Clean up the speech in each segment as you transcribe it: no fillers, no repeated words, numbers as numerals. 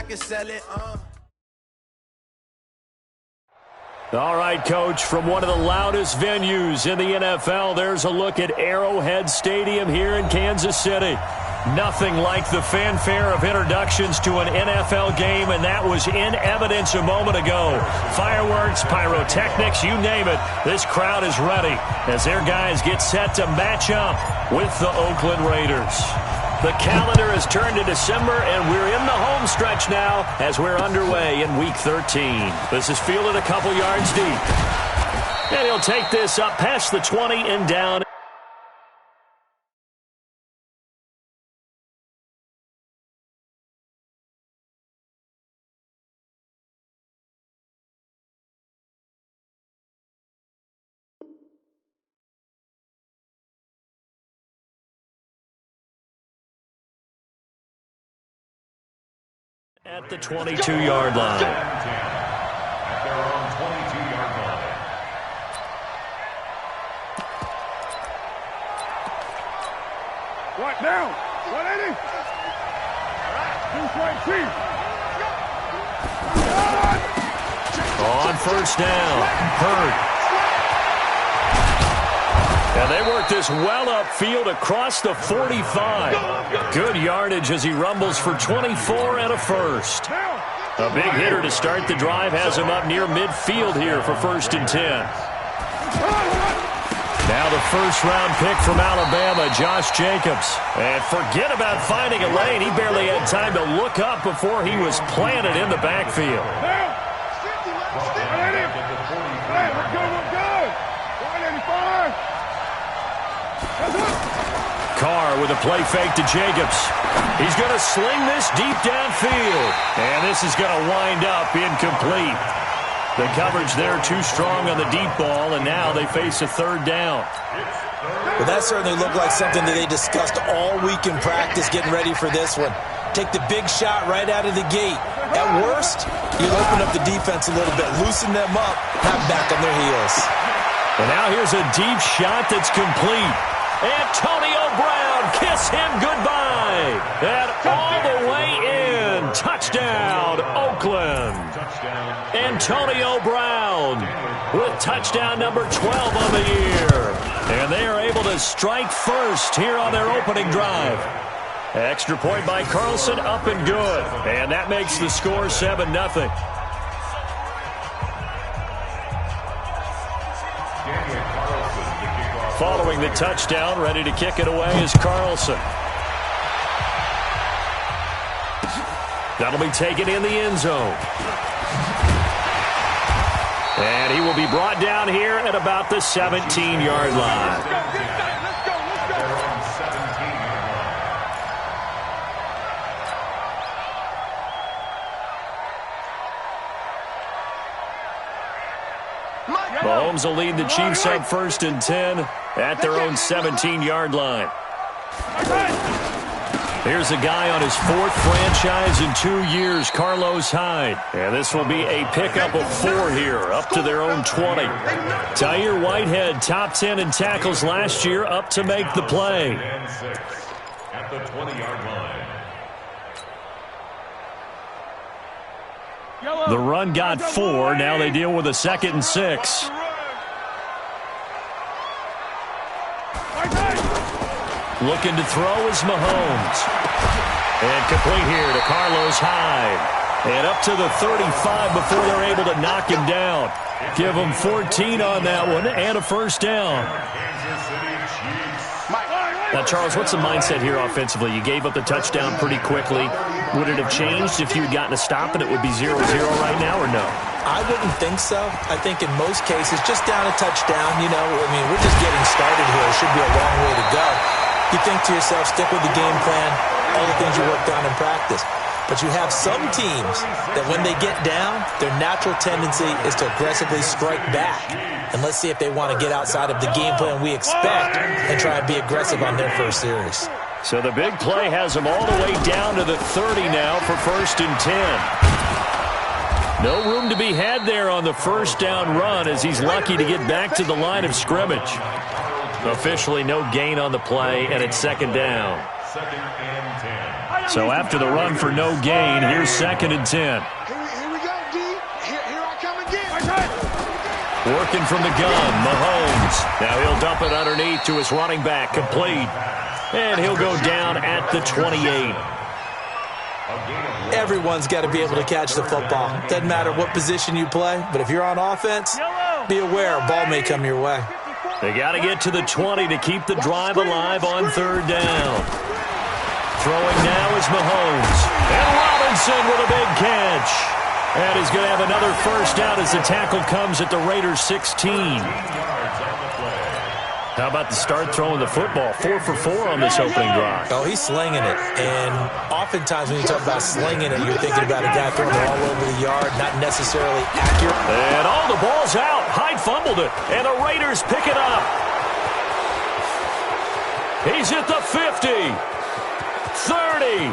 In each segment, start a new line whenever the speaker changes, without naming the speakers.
can sell it.
All right, Coach, from one of the loudest venues in the NFL, there's a look at Arrowhead Stadium here in Kansas City. Nothing like the fanfare of introductions to an NFL game, and that was in evidence a moment ago. Fireworks, pyrotechnics, you name it. This crowd is ready as their guys get set to match up with the Oakland Raiders. The calendar has turned to December, and we're in the home stretch now as we're underway in Week 13. This is fielded a couple yards deep. And he'll take this up past the 20 and down. At the 22-yard line.
At their own 22-yard line.
What now? 180?
On first down, Hurd. And they work this well upfield across the 45. Good yardage as he rumbles for 24 and a first. A big hitter to start the drive has him up near midfield here for 1st and 10. Now the first-round pick from Alabama, Josh Jacobs. And forget about finding a lane. He barely had time to look up before he was planted in the backfield. Carr with a play fake to Jacobs. He's going to sling this deep downfield. And this is going to wind up incomplete. The coverage there too strong on the deep ball, and now they face a 3rd down.
Well, that certainly looked like something that they discussed all week in practice getting ready for this one. Take the big shot right out of the gate. At worst, you open up the defense a little bit, loosen them up, have them back on their heels.
And now here's a deep shot that's complete. Antonio Brown, kiss him goodbye. And all the way in. Touchdown, Oakland. Antonio Brown with touchdown number 12 on the year. And they are able to strike first here on their opening drive. Extra point by Carlson, up and good. And that makes the score 7-0. Following the touchdown, ready to kick it away is Carlson. That'll be taken in the end zone. And he will be brought down here at about the 17-yard line. Mahomes will lead the Chiefs up 1st and 10 at their own 17-yard line. Here's a guy on his 4th franchise in 2 years, Carlos Hyde. And this will be a pickup of 4 here, up to their own 20. Tahir Whitehead, top 10 in tackles last year, up to make the play.
At the 20-yard line.
The run got 4. Now they deal with a 2nd and 6. Looking to throw is Mahomes. And complete here to Carlos Hyde. And up to the 35 before they're able to knock him down. Give him 14 on that one and a 1st down. Now, Charles, what's the mindset here offensively? You gave up the touchdown pretty quickly. Would it have changed if you had gotten a stop and it would be 0-0 right now, or no?
I wouldn't think so. I think in most cases, just down a touchdown, you know, I mean, we're just getting started here. It should be a long way to go. You think to yourself, stick with the game plan, all the things you worked on in practice. But you have some teams that when they get down, their natural tendency is to aggressively strike back. And let's see if they want to get outside of the game plan we expect and try and be aggressive on their first series.
So the big play has them all the way down to the 30 now for 1st and 10. No room to be had there on the 1st down run as he's lucky to get back to the line of scrimmage. Officially no gain on the play, and it's 2nd down.
Second and 10.
So after the run for no gain, here's 2nd and 10.
Here we go, D. Here I come again.
Working from the gun, Mahomes. Now he'll dump it underneath to his running back, complete. And he'll go down at the 28.
Everyone's got to be able to catch the football. Doesn't matter what position you play, but if you're on offense, be aware a ball may come your way.
They got to get to the 20 to keep the drive alive on 3rd down. Throwing now is Mahomes. And Robinson with a big catch. And he's going to have another first down as the tackle comes at the Raiders' 16. How about the start throwing the football? 4 for 4 on this opening drive.
Oh, he's slinging it. And oftentimes when you talk about slinging it, you're thinking about a guy throwing it all over the yard, not necessarily accurate.
And the ball's out. Hyde fumbled it. And the Raiders pick it up. He's at the 50. 30.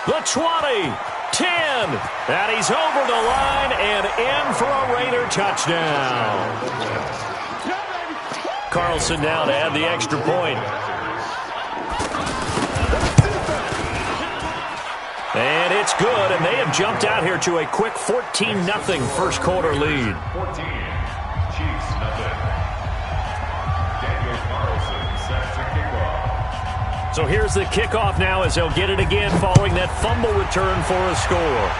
The 20. 10. And he's over the line and in for a Raider touchdown. Carlson now to add the extra point. And it's good, and they have jumped out here to a quick 14-0 first quarter lead.
14. Chiefs, nothing. Daniel Carlson sets the kickoff.
So here's the kickoff now as they'll get it again following that fumble return for a score.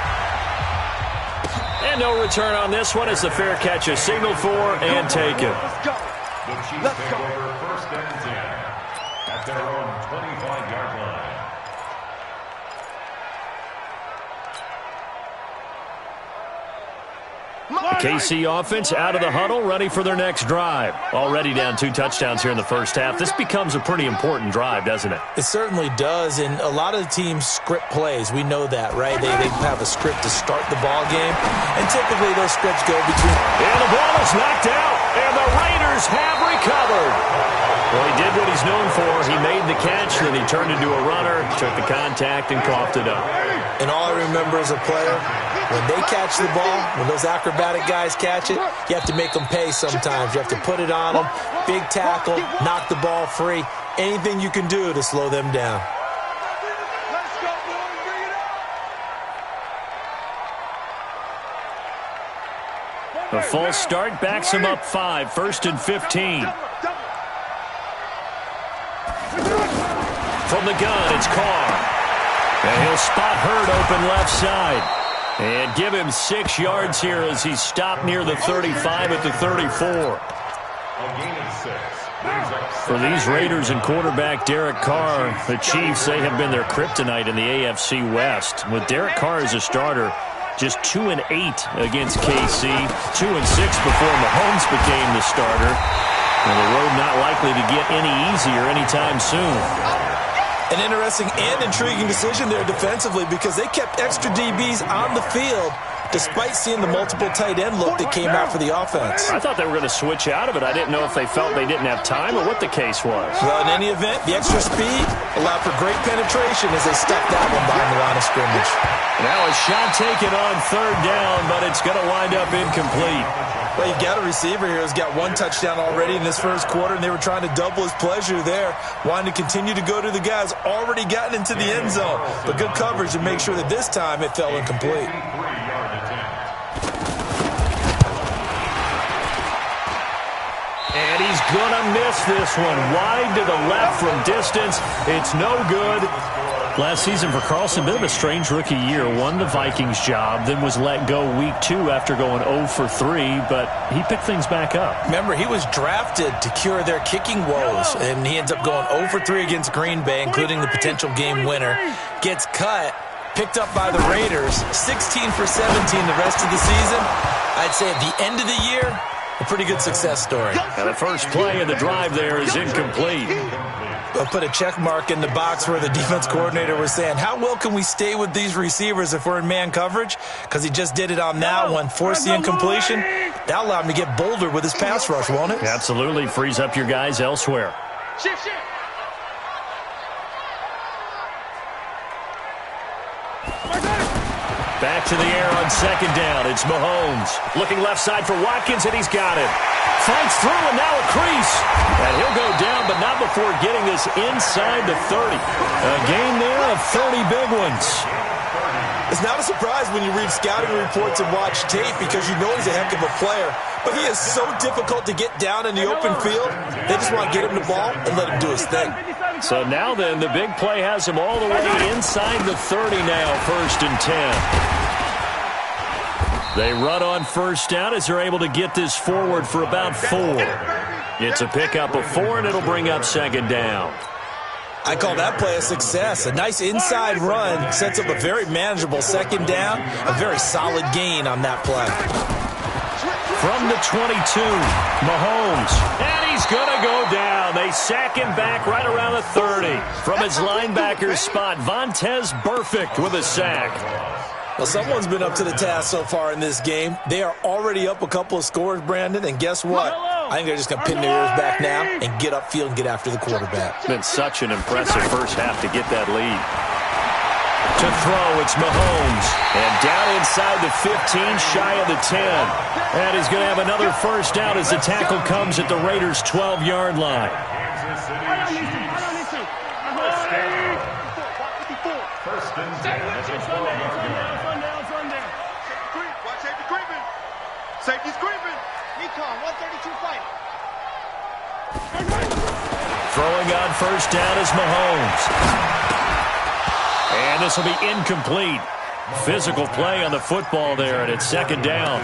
And no return on this one as the fair catch is signaled for and taken.
The Chiefs take over 1st and 10 at their own 25-yard line.
KC offense out of the huddle, ready for their next drive. Already down 2 touchdowns here in the first half. This becomes a pretty important drive, doesn't it?
It certainly does, and a lot of the teams script plays. We know that, right? They have a script to start the ball game, and typically those scripts go between...
And the ball is knocked out, and the Raiders have recovered. Well, he did what he's known for. He made the catch, then he turned into a runner, took the contact, and coughed it up.
And all I remember as a player, when they catch the ball, when those acrobatic guys catch it, you have to make them pay sometimes. You have to put it on them, big tackle, knock the ball free. Anything you can do to slow them down.
A false start backs him up 5, 1st and 15. From the gun, it's Carr. And he'll spot Hurd open left side. And give him 6 yards here as he's stopped near the 35 at the 34.
A gain of 6.
For these Raiders and quarterback Derek Carr, the Chiefs, they have been their kryptonite in the AFC West. With Derek Carr as a starter, just 2-8 against KC, 2-6 before Mahomes became the starter. And the road not likely to get any easier anytime soon.
An interesting and intriguing decision there defensively because they kept extra DBs on the field despite seeing the multiple tight end look that came out for the offense.
I thought they were going to switch out of it. I didn't know if they felt they didn't have time or what the case was.
Well, in any event, the extra speed allowed for great penetration as they stuffed that one behind the line of scrimmage.
Now a shot taken on 3rd down, but it's going to wind up incomplete.
Well, you got a receiver here who's got 1 touchdown already in this first quarter, and they were trying to double his pleasure there, wanting to continue to go to the guys already gotten into the end zone. But good coverage to make sure that this time it fell incomplete.
And he's going to miss this one. Wide to the left from distance. It's no good. Last season for Carlson, bit of a strange rookie year. Won the Vikings job, then was let go week 2 after going 0 for 3, but he picked things back up.
Remember, he was drafted to cure their kicking woes, and he ends up going 0 for 3 against Green Bay, including the potential game winner. Gets cut, picked up by the Raiders, 16 for 17 the rest of the season. I'd say at the end of the year, a pretty good success story.
And the first play of the drive there is incomplete.
I'll put a check mark in the box where the defense coordinator was saying, how well can we stay with these receivers if we're in man coverage? Because he just did it on that one, forced the incompletion. That allowed him to get bolder with his pass rush, won't it?
Absolutely. Frees up your guys elsewhere.
Shift.
Back to the air on second down. It's Mahomes. Looking left side for Watkins, and he's got it. Fights through, and now a crease. And he'll go down, but not before getting this inside the 30. A gain there of 30 big ones.
It's not a surprise when you read scouting reports and watch tape because you know he's a heck of a player. But he is so difficult to get down in the open field. They just want to get him the ball and let him do his thing.
So now then, the big play has him all the way inside the 30 now, 1st and 10. They run on first down as they're able to get this forward for about 4. It's a pickup of 4, and it'll bring up second down.
I call that play a success. A nice inside run sets up a very manageable second down, a very solid gain on that play.
From the 22, Mahomes, and he's going to go down. They sack him back right around the 30. From his linebacker spot, Vontaze Burfict with a sack.
Well, someone's been up to the task so far in this game. They are already up a couple of scores, Brandon, and guess what? I think they're just going to pin their ears back now and get upfield and get after the quarterback.
It's been such an impressive first half to get that lead. To throw, it's Mahomes. And down inside the 15, shy of the 10. And he's going to have another first down as the tackle comes at the Raiders' 12-yard line.
First and 10 at the 12-yard line.
Watch safety creeping. Safety's creeping. Recon, 132 fight.
Throwing on first down is Mahomes. And this will be incomplete. Physical play on the football there, and it's second down.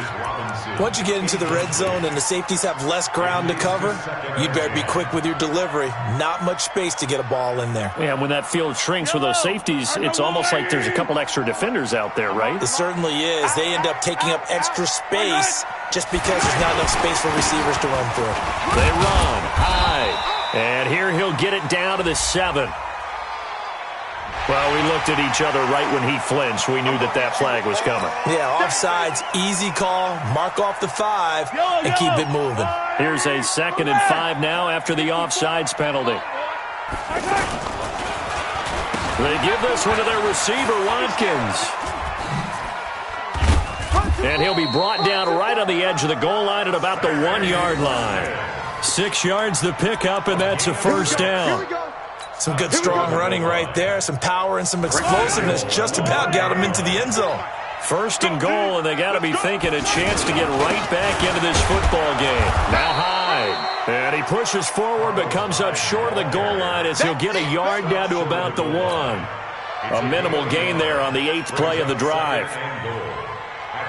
Once you get into the red zone and the safeties have less ground to cover, you'd better be quick with your delivery. Not much space to get a ball in there.
Yeah, when that field shrinks with those safeties, it's almost like there's a couple extra defenders out there, right?
It certainly is. They end up taking up extra space just because there's not enough space for receivers to run through.
They run high. And here he'll get it down to the 7. Well, we looked at each other right when he flinched. We knew that that flag was coming.
Yeah, offsides, easy call, mark off the 5, and keep it moving.
Here's a 2nd and 5 now after the offsides penalty. They give this one to their receiver, Watkins. And he'll be brought down right on the edge of the goal line at about the 1-yard line. 6 yards the pickup, and that's a first down.
Some good strong running right there. Some power and some explosiveness just about got him into the end zone.
1st and goal, and they got to be thinking a chance to get right back into this football game. Now Hyde. And he pushes forward but comes up short of the goal line as he'll get a yard down to about the 1. A minimal gain there on the 8th play of the drive.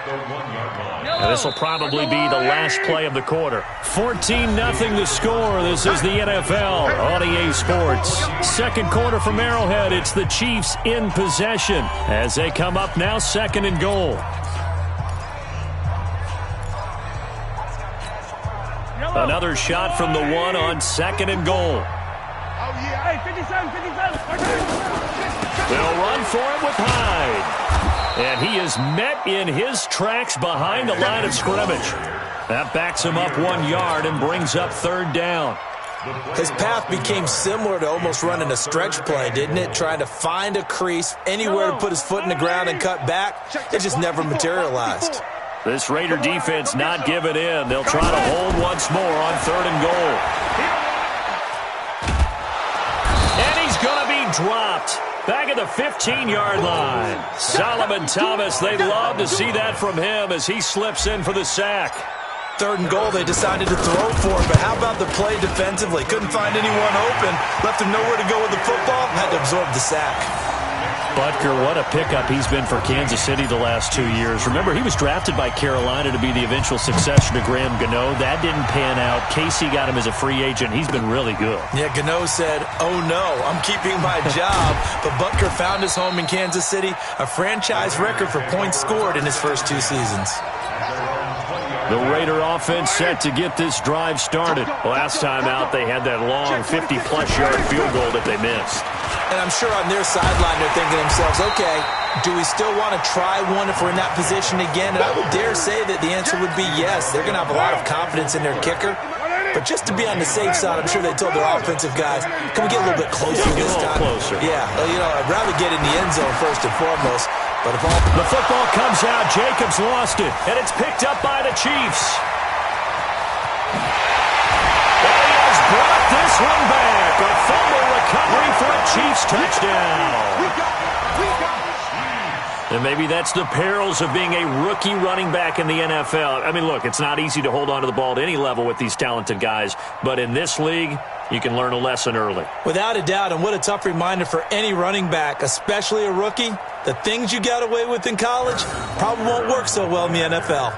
And this will probably be the last play of the quarter. 14-0 the score. This is the NFL on EA Sports. Second quarter from Arrowhead. It's the Chiefs in possession as they come up now 2nd and goal. Another shot from the 1 on 2nd and goal. They'll run for it with Hyde. And he is met in his tracks behind the line of scrimmage. That backs him up 1 yard and brings up 3rd down.
His path became similar to almost running a stretch play, didn't it? Trying to find a crease, anywhere to put his foot in the ground and cut back. It just never materialized.
This Raider defense not giving in. They'll try to hold once more on 3rd and goal. And he's going to be dropped. Back at the 15-yard line. Solomon Thomas, they'd love to see that from him as he slips in for the sack.
3rd and goal, they decided to throw for him, but how about the play defensively? Couldn't find anyone open, left him nowhere to go with the football, had to absorb the sack.
Butker, what a pickup he's been for Kansas City the last 2 years. Remember, he was drafted by Carolina to be the eventual successor to Graham Gano. That didn't pan out. Casey got him as a free agent. He's been really good.
Yeah, Gano said, oh no, I'm keeping my job. But Butker found his home in Kansas City, a franchise record for points scored in his first 2 seasons.
The Raider offense set to get this drive started. Last time out, they had that long 50-plus yard field goal that they missed.
And I'm sure on their sideline they're thinking to themselves, okay, do we still want to try one if we're in that position again? And I would dare say that the answer would be yes. They're going to have a lot of confidence in their kicker. But just to be on the safe side, I'm sure they told their offensive guys, can we get a little bit closer this time?
Closer.
Yeah, you know, I'd rather get in the end zone first and foremost. But if all
the football comes out, Jacobs lost it, and it's picked up by the Chiefs. And he has brought this one back. A fumble recovery for a Chiefs touchdown. And maybe that's the perils of being a rookie running back in the NFL. I mean, look, it's not easy to hold on to the ball at any level with these talented guys, but in this league, you can learn a lesson early.
Without a doubt, and what a tough reminder for any running back, especially a rookie. The things you got away with in college probably won't work so well in the NFL.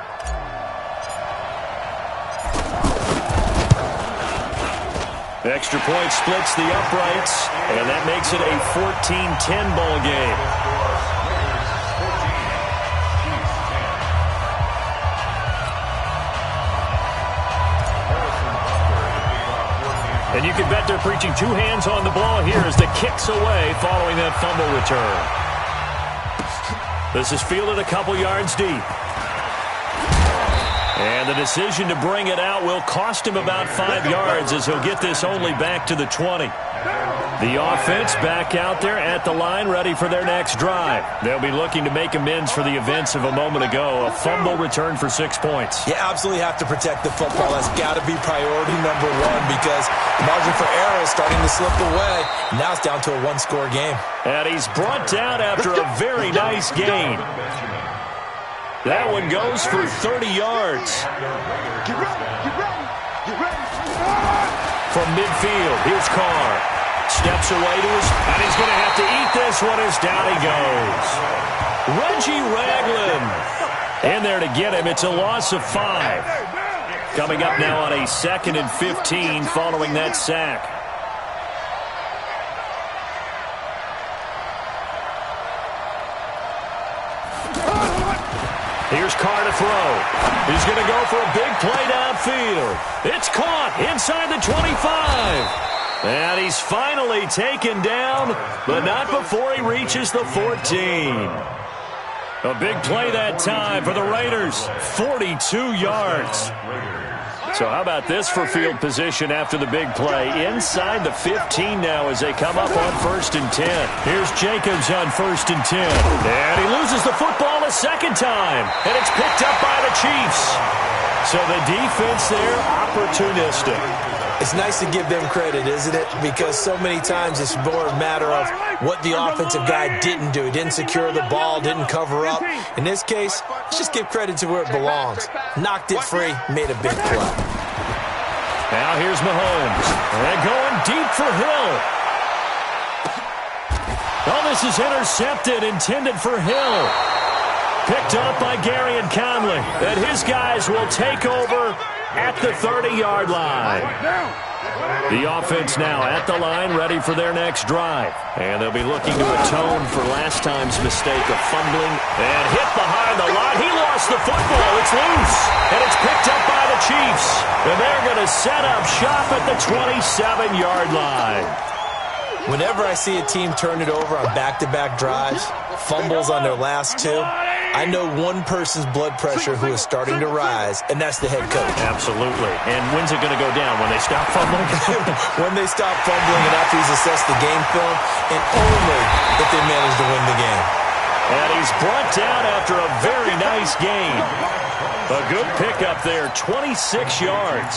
Extra point splits the uprights, and that makes it a 14-10 ball game. And you can bet they're preaching two hands on the ball here as the kick's away following that fumble return. This is fielded a couple yards deep. And the decision to bring it out will cost him about 5 yards as he'll get this only back to the 20. The offense back out there at the line, ready for their next drive. They'll be looking to make amends for the events of a moment ago. A fumble return for 6 points.
You absolutely have to protect the football. That's got to be priority number one because the margin for error is starting to slip away. Now it's down to a one-score game.
And he's brought down after a very nice gain. That one goes for 30 yards.
Get ready, get ready, get ready.
From midfield, here's Carr. Steps away to his, and he's going to have to eat this one as down he goes. Reggie Ragland in there to get him. It's a loss of 5. Coming up now on a 2nd and 15 following that sack. Here's Carr to throw. He's going to go for a big play downfield. It's caught inside the 25. And he's finally taken down, but not before he reaches the 14. A big play that time for the Raiders. 42 yards. So how about this for field position after the big play? Inside the 15 now as they come up on 1st and 10. Here's Jacobs on 1st and 10. And he loses the football a second time. And it's picked up by the Chiefs. So the defense there, opportunistic.
It's nice to give them credit, isn't it? Because so many times it's more a matter of what the offensive guy didn't do. He didn't secure the ball, didn't cover up. In this case, let's just give credit to where it belongs. Knocked it free, made a big play.
Now here's Mahomes. And going deep for Hill. Oh, this is intercepted, intended for Hill. Picked up by Gary and Conley. And his guys will take over at the 30-yard line. The offense now at the line, ready for their next drive. And they'll be looking to atone for last time's mistake of fumbling. And hit behind the line. He lost the football. It's loose. And it's picked up by the Chiefs. And they're going to set up shop at the 27-yard line.
Whenever I see a team turn it over on back-to-back drives, fumbles on their last 2, I know one person's blood pressure who is starting to rise, and that's the head coach.
Absolutely. And when's it going to go down? When they stop fumbling?
When they stop fumbling and after he's assessed the game film, and only if they manage to win the game.
And he's brought down after a very nice gain. A good pickup there, 26 yards.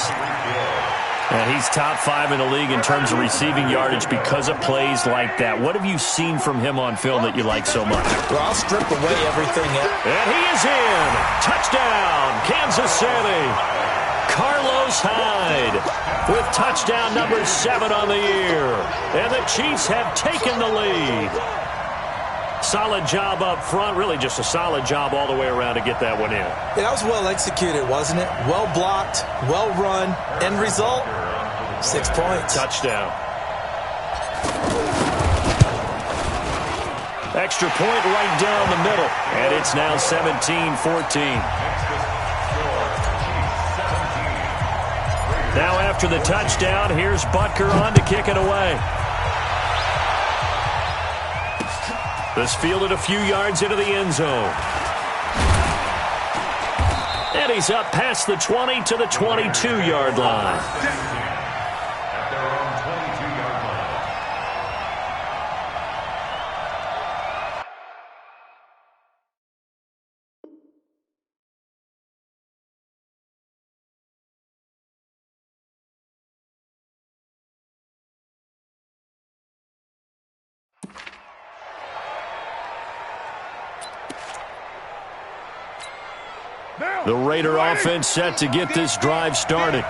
And he's top 5 in the league in terms of receiving yardage because of plays like that. What have you seen from him on film that you like so much?
Well, I'll strip away everything.
And he is in. Touchdown, Kansas City. Carlos Hyde with touchdown number 7 on the year. And the Chiefs have taken the lead. Solid job up front, really just a solid job all the way around to get that one in.
Yeah, that was well executed, wasn't it? Well blocked, well run. End result, 6 points.
Touchdown. Extra point right down the middle. And it's now 17-14. Now after the touchdown, here's Butker on to kick it away. This fielded a few yards into the end zone. And he's up past the 20 to the 22-yard line. The Raider offense set to get this drive started.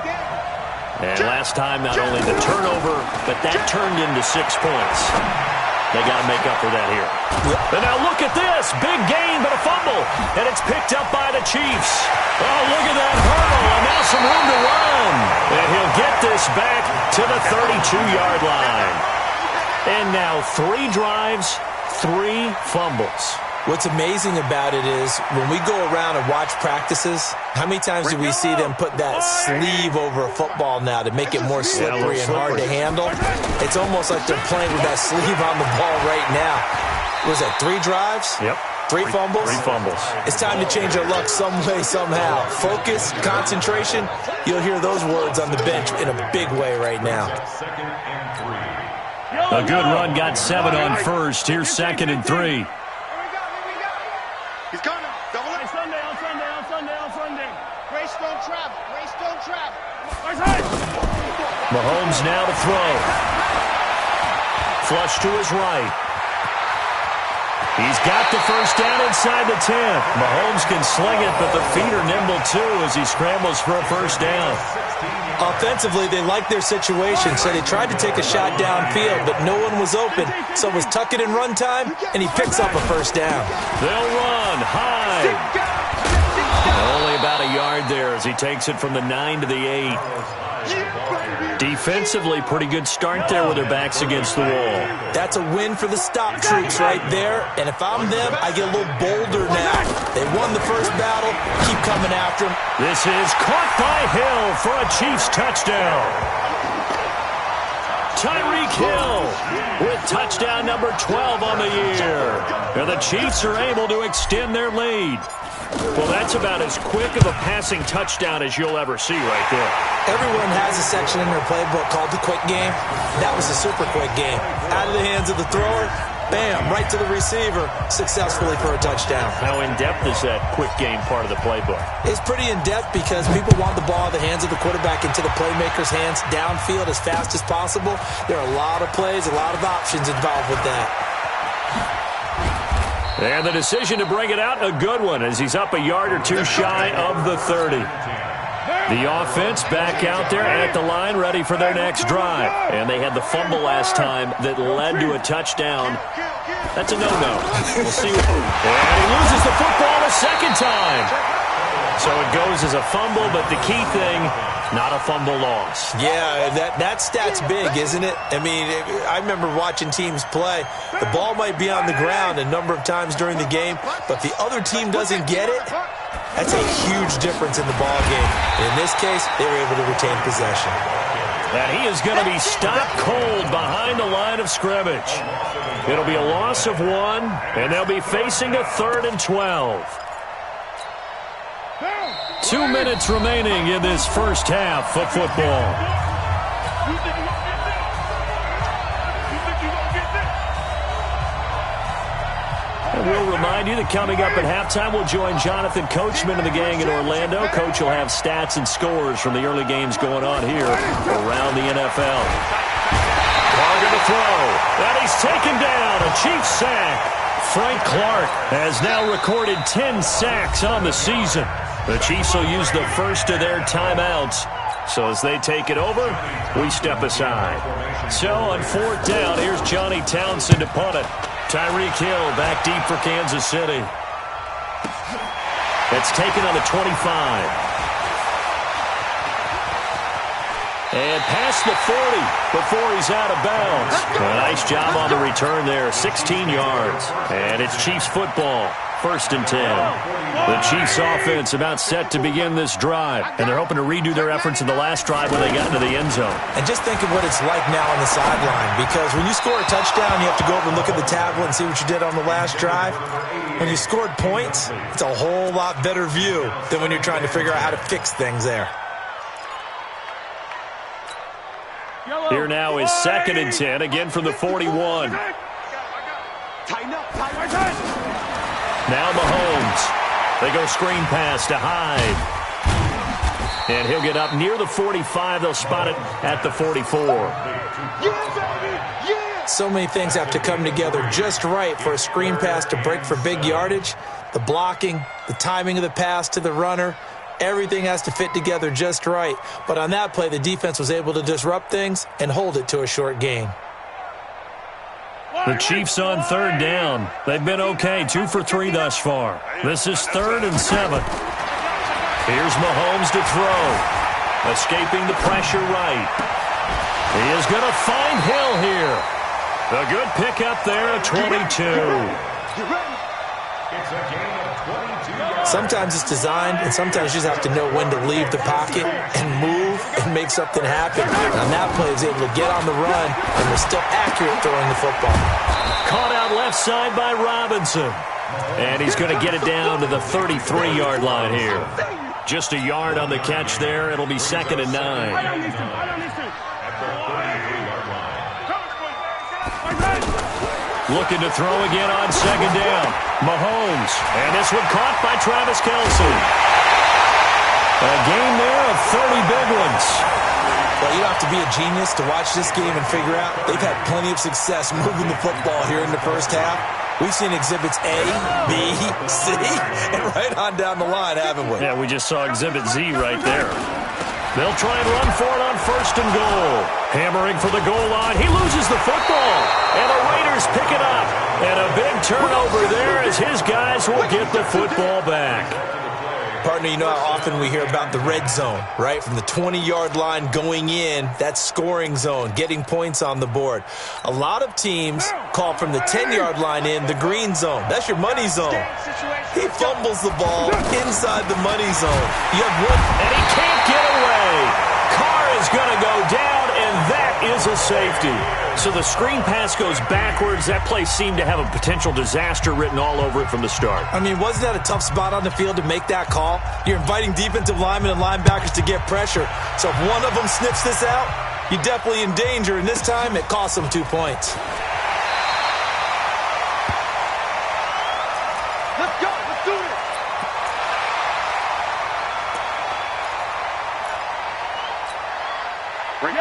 And last time, not only the turnover, but that turned into 6 points. They got to make up for that here. And now look at this. Big gain, but a fumble. And it's picked up by the Chiefs. Oh, look at that hurdle. And now some room to run. And he'll get this back to the 32-yard line. And now 3 drives, 3 fumbles.
What's amazing about it is when we go around and watch practices, how many times do we see them put that sleeve over a football now to make it more slippery and hard to handle? It's almost like they're playing with that sleeve on the ball right now. Was that 3 drives?
Yep.
3 fumbles?
3 fumbles.
It's time to change our luck some way, somehow. Focus, concentration, you'll hear those words on the bench in a big way right now.
A good run got 7 on first. Here's 2nd and 3.
He's coming. Double it.
Sunday. Grace don't travel.
Mahomes now to throw. Flush to his right. He's got the first down inside the 10. Mahomes can sling it, but the feet are nimble too as he scrambles for a first down.
Offensively, they liked their situation, so they tried to take a shot downfield, but no one was open. So it was tuck it in run time, and he picks up a first down.
They'll run high. Only about a yard there as he takes it from the 9 to the 8. Defensively, pretty good start there with their backs against the wall.
That's a win for the stop troops right there, and if I'm them, I get a little bolder now. They won the first battle, keep coming after them.
This is caught by Hill for a Chiefs touchdown. Tyreek Hill with touchdown number 12 on the year. And the Chiefs are able to extend their lead. Well, that's about as quick of a passing touchdown as you'll ever see right there.
Everyone has a section in their playbook called the quick game. That was a super quick game. Out of the hands of the thrower, bam, right to the receiver, successfully for a touchdown.
How in-depth is that quick game part of the playbook?
It's pretty in-depth because people want the ball in the hands of the quarterback into the playmaker's hands downfield as fast as possible. There are a lot of plays, a lot of options involved with that.
And the decision to bring it out, a good one, as he's up a yard or 2 shy of the 30. The offense back out there at the line, ready for their next drive. And they had the fumble last time that led to a touchdown. That's a no-no. We'll see. And he loses the football a second time. So it goes as a fumble, but the key thing, not a fumble loss.
Yeah, that stat's big, isn't it? I mean, I remember watching teams play. The ball might be on the ground a number of times during the game, but the other team doesn't get it. That's a huge difference in the ball game. In this case, they were able to retain possession.
And he is going to be stopped cold behind the line of scrimmage. It'll be a loss of 1, and they'll be facing a 3rd and 12. 2 minutes remaining in this first half of football. And we'll remind you that coming up at halftime, we'll join Jonathan Coachman and the gang in Orlando. Coach will have stats and scores from the early games going on here around the NFL. Carter to throw, and he's taken down. A Chiefs sack. Frank Clark has now recorded 10 sacks on the season. The Chiefs will use the first of their timeouts. So as they take it over, we step aside. So on 4th down, here's Johnny Townsend to punt it. Tyreek Hill back deep for Kansas City. It's taken on the 25. And past the 40 before he's out of bounds. A nice job on the return there, 16 yards. And it's Chiefs football, 1st and 10. The Chiefs offense about set to begin this drive. And they're hoping to redo their efforts in the last drive when they got into the end zone.
And just think of what it's like now on the sideline. Because when you score a touchdown, you have to go over and look at the tablet and see what you did on the last drive. When you scored points, it's a whole lot better view than when you're trying to figure out how to fix things there.
Here now is 2nd and 10, again from the 41. Now Mahomes. They go screen pass to Hyde. And he'll get up near the 45. They'll spot it at the 44.
So many things have to come together just right for a screen pass to break for big yardage. The blocking, the timing of the pass to the runner, everything has to fit together just right. But on that play, the defense was able to disrupt things and hold it to a short gain.
The Chiefs on third down. They've been okay, 2 for 3 thus far. This is 3rd and 7. Here's Mahomes to throw. Escaping the pressure right. He is going to find Hill here. A good pickup there at 22.
It's a gain of 22 yards.
Sometimes it's designed, and sometimes you just have to know when to leave the pocket and move and make something happen. On that play, he was able to get on the run and was still accurate throwing the football.
Caught out left side by Robinson. And he's going to get it down to the 33-yard line here. Just a yard on the catch there. It'll be 2nd and 9. Looking to throw again on 2nd down. Mahomes. And this one caught by Travis Kelce. A gain there of 30 big ones.
Well, you don't have to be a genius to watch this game and figure out they've had plenty of success moving the football here in the first half. We've seen exhibits A, B, C, and right on down the line, haven't we?
Yeah, we just saw exhibit Z right there. They'll try and run for it on 1st and goal. Hammering for the goal line. He loses the football. And the Raiders pick it up. And a big turnover there as his guys will get the football back.
Partner, you know how often we hear about the red zone, right? From the 20-yard line going in, that scoring zone, getting points on the board. A lot of teams call from the 10-yard line in the green zone. That's your money zone. He fumbles the ball inside the money zone. You have one.
And he can't get away. Carr is going to go down, and that is a safety. So the screen pass goes backwards. That play seemed to have a potential disaster written all over it from the start.
I mean, wasn't that a tough spot on the field to make that call? You're inviting defensive linemen and linebackers to get pressure. So if one of them snips this out, you're definitely in danger. And this time, it costs them 2 points.
Let's go. Let's do this.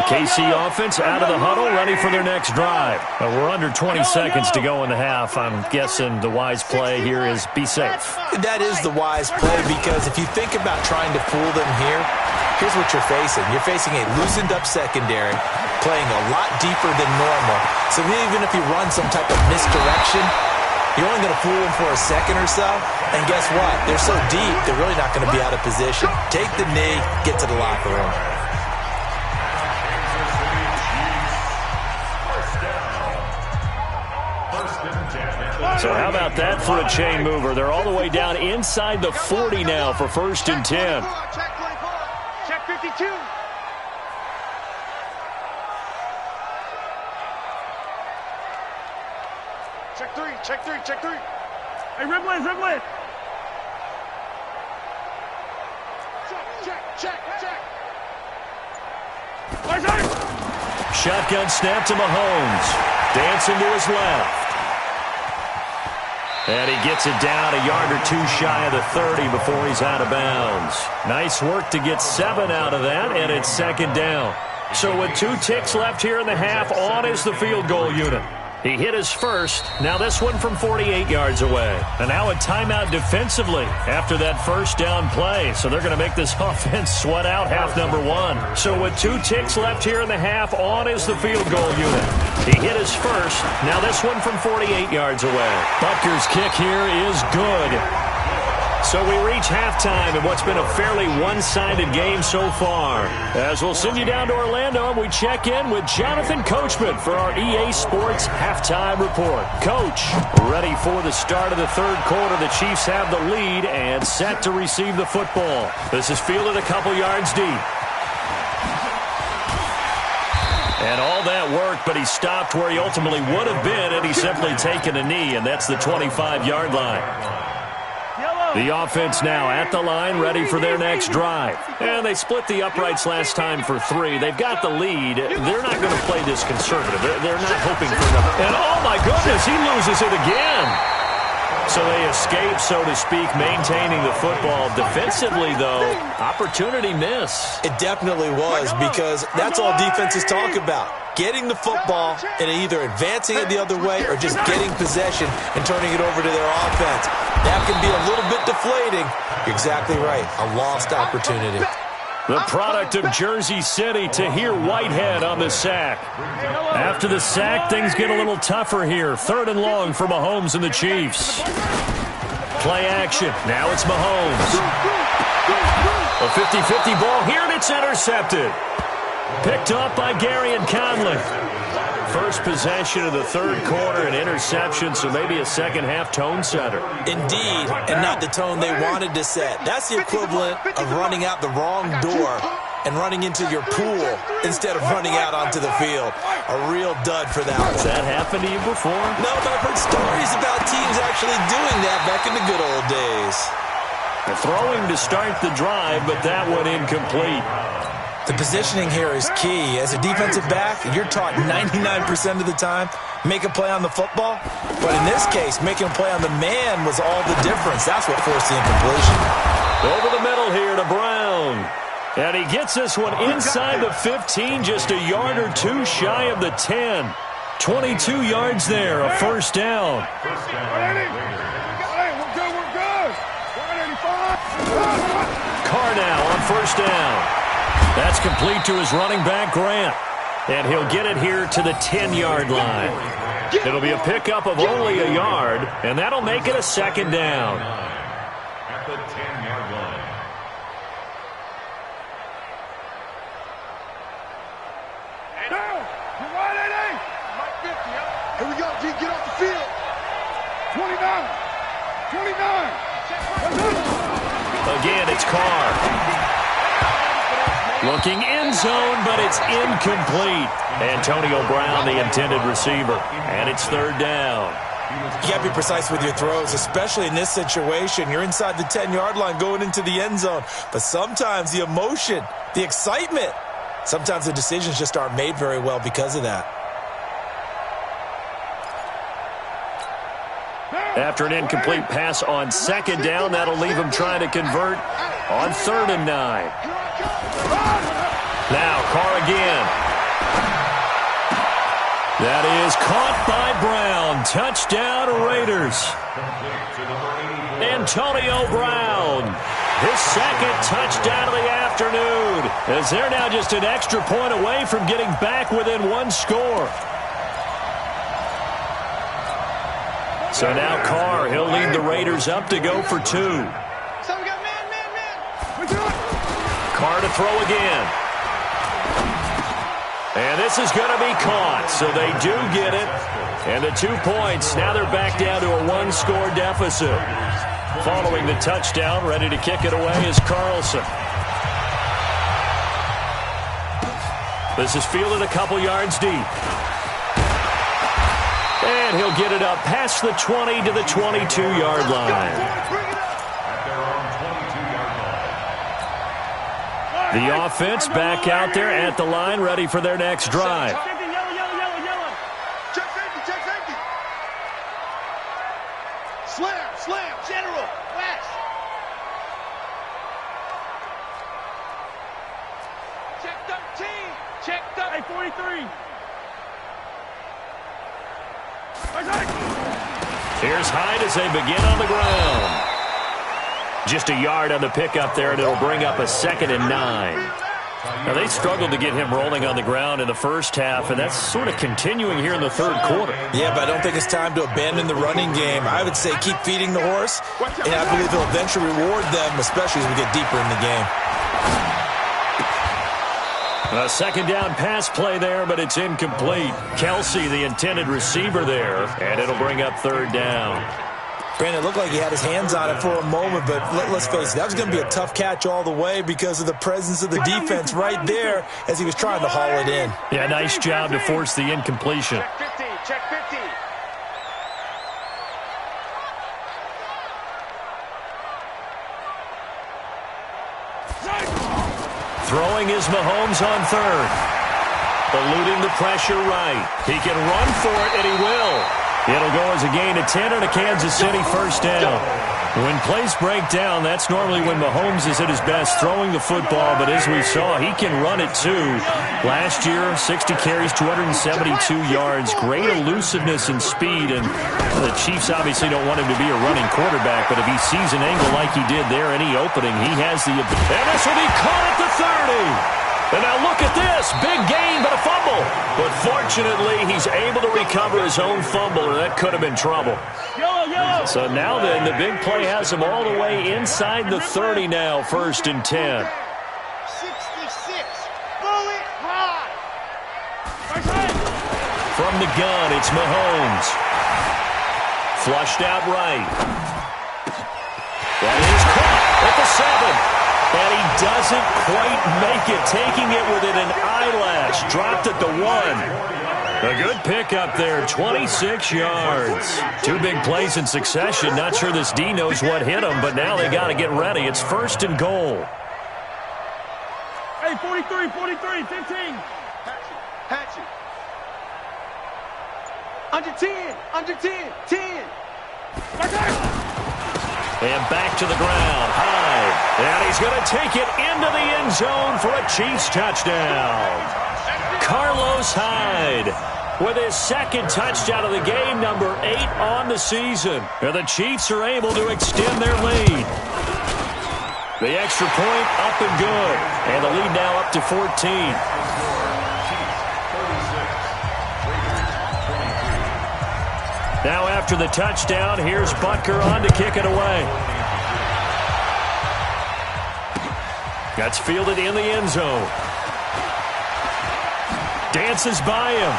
KC offense out of the huddle, ready for their next drive. We're under 20 seconds to go in the half. I'm guessing the wise play here is be safe.
That is the wise play, because if you think about trying to fool them here, here's what you're facing. You're facing a loosened up secondary, playing a lot deeper than normal. So even if you run some type of misdirection, you're only going to fool them for a second or so. And guess what? They're so deep, they're really not going to be out of position. Take the knee, get to the locker room.
So how about that for a chain mover? They're all the way down inside the 40 now for 1st and 10.
Check 24. Check 52. Check 3. Check 3. Check 3. Hey, Riblin. Check.
Shotgun snap to Mahomes. Dancing to his left. And he gets it down a yard or 2 shy of the 30 before he's out of bounds. Nice work to get 7 out of that, and it's 2nd down. So with 2 ticks left here in the half, on is the field goal unit. He hit his first. Now this one from 48 yards away. And now a timeout defensively after that 1st down play. So they're going to make this offense sweat out half number 1. So with 2 ticks left here in the half, on is the field goal unit. He hit his first. Now this one from 48 yards away. Butker's kick here is good. So we reach halftime in what's been a fairly one-sided game so far. As we'll send you down to Orlando, and we check in with Jonathan Coachman for our EA Sports Halftime Report. Coach, ready for the start of the 3rd quarter. The Chiefs have the lead and set to receive the football. This is fielded a couple yards deep. And all that work, but he stopped where he ultimately would have been had he simply taken a knee, and that's the 25-yard line. The offense now at the line, ready for their next drive. And they split the uprights last time for 3. They've got the lead. They're not going to play this conservative. They're not hoping for enough. And oh, my goodness, he loses it again. So they escape, so to speak, maintaining the football. Defensively, though, opportunity miss.
It definitely was, because that's all defenses talk about. Getting the football and either advancing it the other way or just getting possession and turning it over to their offense. That can be a little bit deflating. You're exactly right. A lost opportunity.
The product of Jersey City, Tahir Whitehead on the sack. After the sack, things get a little tougher here. 3rd and long for Mahomes and the Chiefs. Play action. Now it's Mahomes. A 50-50 ball here, and it's intercepted. Picked up by Gary and Conley. First possession of the 3rd quarter, an interception, so maybe a second-half tone setter.
Indeed, and not the tone they wanted to set. That's the equivalent of running out the wrong door and running into your pool instead of running out onto the field. A real dud for that one.
Has that happened to you before?
No, but I've heard stories about teams actually doing that back in the good old days.
Throwing to start the drive, but that one incomplete.
The positioning here is key. As a defensive back, you're taught 99% of the time, make a play on the football. But in this case, making a play on the man was all the difference. That's what forced the incompletion.
Over the middle here to Brown. And he gets this one inside the 15, just a yard or two shy of the 10. 22 yards there, a first down. Carr now on first down. That's complete to his running back, Grant. And he'll get it here to the 10-yard line. It'll be a pickup of only a yard, and that'll make it a second down.
At the 10-yard line.
Here we go, G. Get off the field. 29.
Again, it's Carr. Looking end zone, but it's incomplete. Antonio Brown, the intended receiver. And it's 3rd down.
You got to be precise with your throws, especially in this situation. You're inside the 10-yard line going into the end zone. But sometimes the emotion, the excitement, sometimes the decisions just aren't made very well because of that.
After an incomplete pass on 2nd down, that'll leave him trying to convert on 3rd and 9. Now Carr again. That is caught by Brown. Touchdown Raiders. Antonio Brown. His 2nd touchdown of the afternoon, as they're now just an extra point away from getting back within 1 score. So now Carr, he'll lead the Raiders up to go for 2.
So we got man.
Carr to throw again. And this is going to be caught, so they do get it. And the 2 points, now they're back down to a 1-score deficit. Following the touchdown, ready to kick it away is Carlson. This is fielded a couple yards deep. And he'll get it up past the 20 to the 22-yard line. The offense back out there at the line, ready for their next drive.
Check safety. Slam, general,
West. Check 13. Check 43.
Here's Hyde as they begin on the ground. Just a yard on the pickup there, and it'll bring up a 2nd and 9. Now, they struggled to get him rolling on the ground in the first half, and that's sort of continuing here in the 3rd quarter.
Yeah, but I don't think it's time to abandon the running game. I would say keep feeding the horse, and I believe he'll eventually reward them, especially as we get deeper in the game.
A 2nd down pass play there, but it's incomplete. Kelsey, the intended receiver there, and it'll bring up 3rd down.
Brandon, it looked like he had his hands on it for a moment, but let's face it, that was going to be a tough catch all the way because of the presence of the defense right there as he was trying to haul it in.
Yeah, nice job to force the incompletion.
Check 50.
Throwing is Mahomes on 3rd. Eluding the pressure right. He can run for it, and he will. It'll go as a gain of 10 and a Kansas City first down. When plays break down, that's normally when Mahomes is at his best throwing the football, but as we saw, he can run it too. Last year, 60 carries, 272 yards, great elusiveness and speed, and the Chiefs obviously don't want him to be a running quarterback, but if he sees an angle like he did there, any opening, he has the ability. And this will be caught at the 30. And now look at this. Big gain, but a fumble. But fortunately, he's able to recover his own fumble, or that could have been trouble. So now then, the big play has him all the way inside the 30 now, 1st and 10.
66. Bullet ride.
From the gun, it's Mahomes. Flushed out right. That is caught at the 7. And he doesn't quite make it, taking it within an eyelash. Dropped at the 1. A good pickup there, 26 yards. 2 big plays in succession. Not sure this D knows what hit him, but now they got to get ready. It's 1st and goal.
Hey, 43, 15.
Hatchet. Under 10. 10.
And back to the ground. Hyde. And he's going to take it into the end zone for a Chiefs touchdown. Carlos Hyde with his 2nd touchdown of the game, number 8 on the season. And the Chiefs are able to extend their lead. The extra point up and good. And the lead now up to 14. Now after the touchdown, here's Butker on to kick it away. That's fielded in the end zone. Dances by him.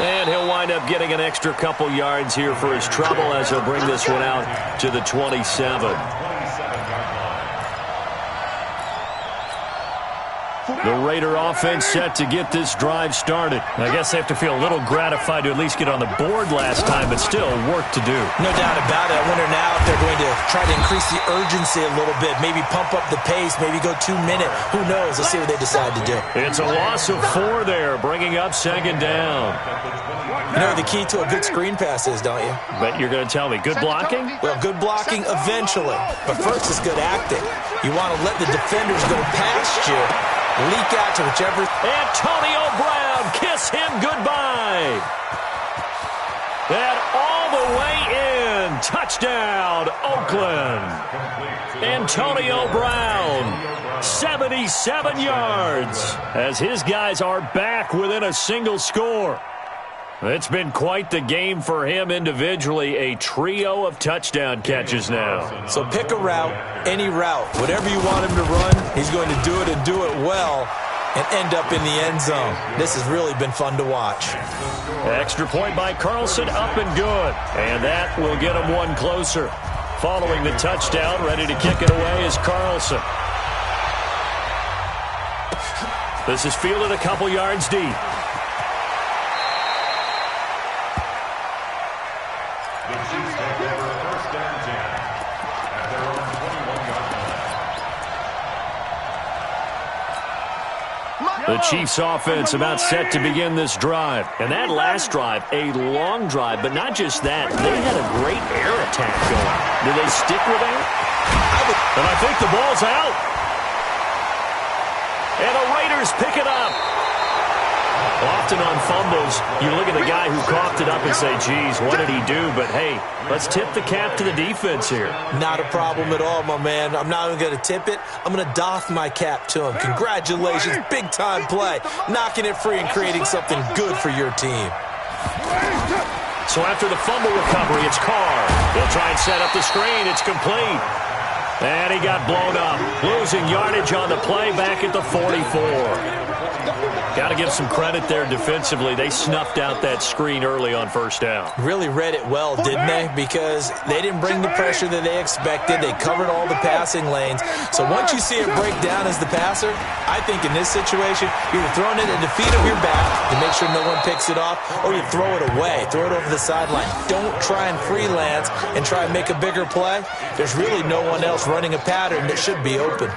And he'll wind up getting an extra couple yards here for his trouble as he'll bring this one out to the 27. The Raider offense set to get this drive started. I guess they have to feel a little gratified to at least get on the board last time, but still work to do.
No doubt about it. I wonder now if they're going to try to increase the urgency a little bit, maybe pump up the pace, maybe go 2-minute. Who knows? Let's see what they decide to do.
It's a loss of 4 there, bringing up 2nd down.
You know what the key to a good screen pass is, don't you?
Bet you're going to tell me. Good blocking?
Well, good blocking eventually. But first is good acting. You want to let the defenders go past you, leak out to whichever.
Antonio Brown, kiss him goodbye. And all the way in. Touchdown, Oakland. Antonio Brown, 77 yards, as his guys are back within a single score. It's been quite the game for him individually, a trio of touchdown catches now.
So pick a route, any route. Whatever you want him to run, he's going to do it and do it well and end up in the end zone. This has really been fun to watch.
Extra point by Carlson, up and good. And that will get him one closer. Following the touchdown, ready to kick it away is Carlson. This is fielded a couple yards deep. The Chiefs offense about set to begin this drive. And that last drive, a long drive, but not just that. They had a great air attack going. Do they stick with that? And I think the ball's out. And the Raiders pick it up. Often on fumbles, you look at the guy who coughed it up and say, geez, what did he do? But, hey, let's tip the cap to the defense here.
Not a problem at all, my man. I'm not even going to tip it. I'm going to doff my cap to him. Congratulations, big-time play. Knocking it free and creating something good for your team.
So after the fumble recovery, it's Carr. He'll try and set up the screen. It's complete. And he got blown up. Losing yardage on the play back at the 44. Got to give some credit there defensively. They snuffed out that screen early on first down.
Really read it well, didn't they? Because they didn't bring the pressure that they expected. They covered all the passing lanes. So once you see it break down as the passer, I think in this situation, you're either throwing it at the feet of your back to make sure no one picks it off, or you throw it away, throw it over the sideline. Don't try and freelance and try and make a bigger play. There's really no one else running a pattern that should be open.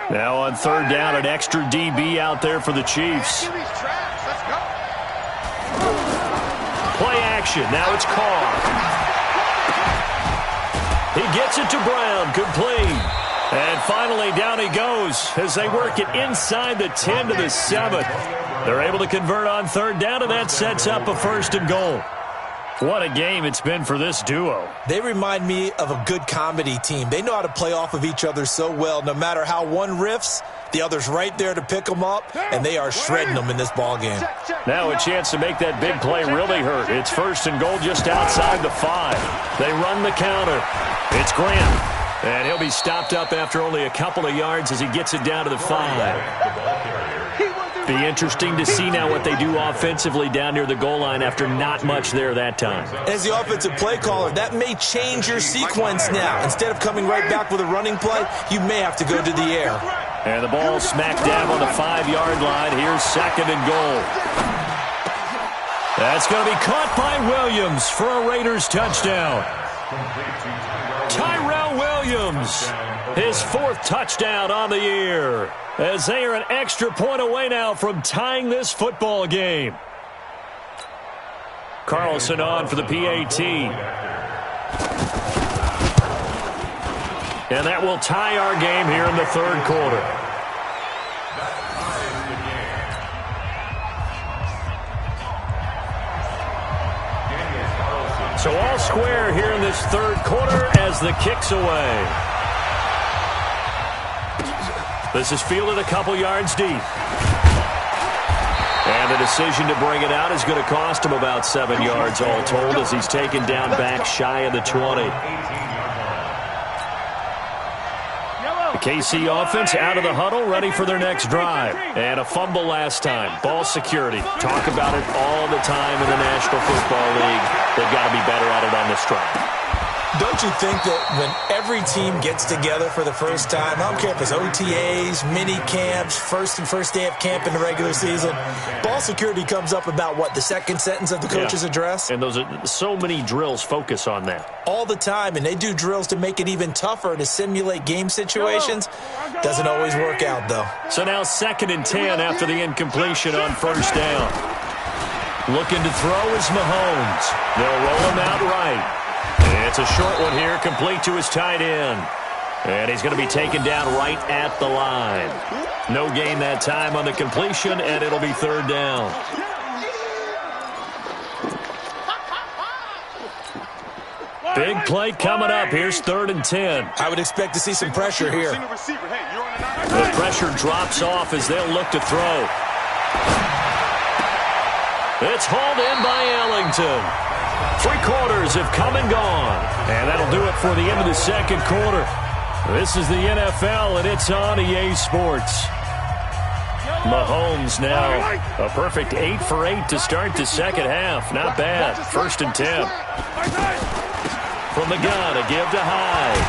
Now on third down, an extra DB out there for the Chiefs. Play action. Now it's Carr. He gets it to Brown. Complete. And finally, down he goes as they work it inside the 10 to the 7. They're able to convert on third down, and that sets up a 1st and goal. What a game it's been for this duo.
They remind me of a good comedy team. They know how to play off of each other so well. No matter how one riffs, the other's right there to pick them up, and they are shredding them in this ballgame.
Now a chance to make that big play really hurt. It's 1st and goal just outside the 5. They run the counter. It's Grant. And he'll be stopped up after only a couple of yards as he gets it down to the 5. Be interesting to see now what they do offensively down near the goal line after not much there that time.
As the offensive play caller, that may change your sequence now. Instead of coming right back with a running play, you may have to go to the air.
And the ball smack dab on the 5-yard line. Here's 2nd and goal. That's going to be caught by Williams for a Raiders touchdown. Tyrell Williams, his 4th touchdown on the year, as they are an extra point away now from tying this football game. Carlson on for the PAT. And that will tie our game here in the 3rd quarter. So all square here in this 3rd quarter as the kick's away. This is fielded a couple yards deep. And the decision to bring it out is going to cost him about 7 yards all told as he's taken down back shy of the 20. The KC offense out of the huddle, ready for their next drive. And a fumble last time. Ball security. Talk about it all the time in the National Football League. They've got to be better at it on this drive.
Don't you think that when every team gets together for the first time, I don't care if it's OTAs, mini camps, first day of camp in the regular season, ball security comes up about what, the second sentence of the coach's address?
And those are so many drills focus on that.
All the time, and they do drills to make it even tougher to simulate game situations. Doesn't always work out, though.
So now 2nd and 10 after the incompletion on 1st down. Looking to throw is Mahomes. They'll roll him out right. It's a short one here, complete to his tight end. And he's going to be taken down right at the line. No gain that time on the completion, and it'll be 3rd down. Big play coming up. Here's 3rd and 10.
I would expect to see some pressure here.
The pressure drops off as they'll look to throw. It's hauled in by Ellington. 3 quarters have come and gone. And that'll do it for the end of the 2nd quarter. This is the NFL, and it's on EA Sports. Mahomes now a perfect 8 for 8 to start the 2nd half. Not bad. 1st and 10. From the gun, a give to Hyde.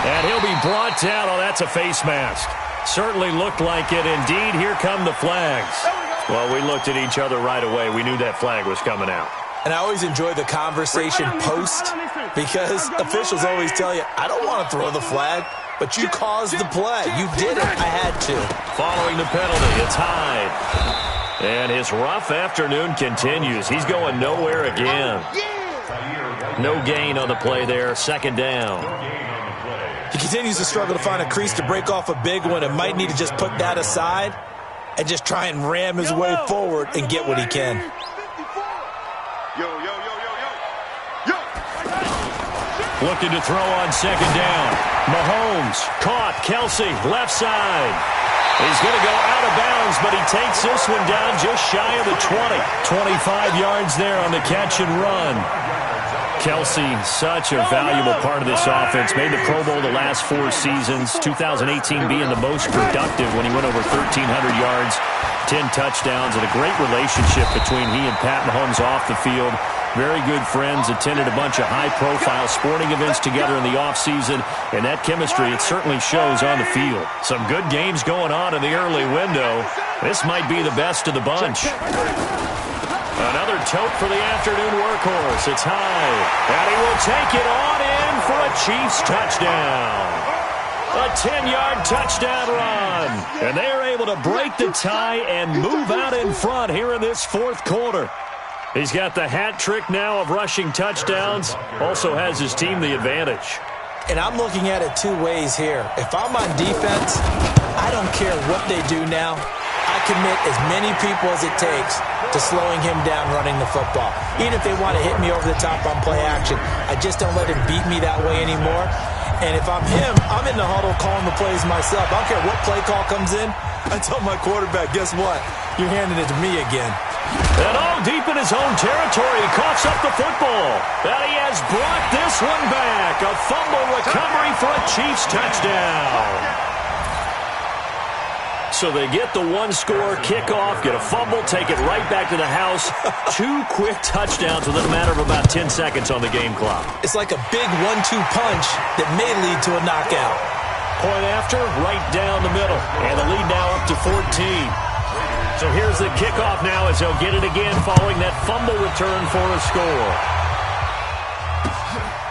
And he'll be brought down. Oh, that's a face mask. Certainly looked like it. Indeed, here come the flags. Well, we looked at each other right away. We knew that flag was coming out.
And I always enjoy the conversation post because officials always tell you, I don't want to throw the flag, but you caused the play. You did it. I had to.
Following the penalty, it's Hyde. And his rough afternoon continues. He's going nowhere again. No gain on the play there. 2nd down.
He continues to struggle to find a crease to break off a big one and might need to just put that aside and just try and ram his way forward and get what he can.
Looking to throw on 2nd down. Mahomes caught. Kelsey, left side. He's going to go out of bounds, but he takes this one down just shy of the 20. 25 yards there on the catch and run. Kelsey, such a valuable part of this offense. Made the Pro Bowl the last 4 seasons. 2018 being the most productive when he went over 1,300 yards, 10 touchdowns, and a great relationship between he and Pat Mahomes off the field. Very good friends, attended a bunch of high-profile sporting events together in the offseason, and that chemistry, it certainly shows on the field. Some good games going on in the early window. This might be the best of the bunch. Another tote for the afternoon workhorse. It's high, and he will take it on in for a Chiefs touchdown. A 10-yard touchdown run. And they are able to break the tie and move out in front here in this fourth quarter. He's got the hat trick now of rushing touchdowns. Also has his team the advantage.
And I'm looking at it two ways here. If I'm on defense, I don't care what they do now. I commit as many people as it takes to slowing him down running the football. Even if they want to hit me over the top on play action, I just don't let him beat me that way anymore. And if I'm him, I'm in the huddle calling the plays myself. I don't care what play call comes in. I tell my quarterback, guess what? You're handing it to me again.
And all deep in his own territory, he coughs up the football. And he has brought this one back. A fumble recovery for a Chiefs touchdown. So they get the one-score kickoff, get a fumble, take it right back to the house. 2 quick touchdowns within a matter of about 10 seconds on the game clock.
It's like a big 1-2 punch that may lead to a knockout.
Point after, right down the middle. And the lead now up to 14. So here's the kickoff now as they'll get it again following that fumble return for a score.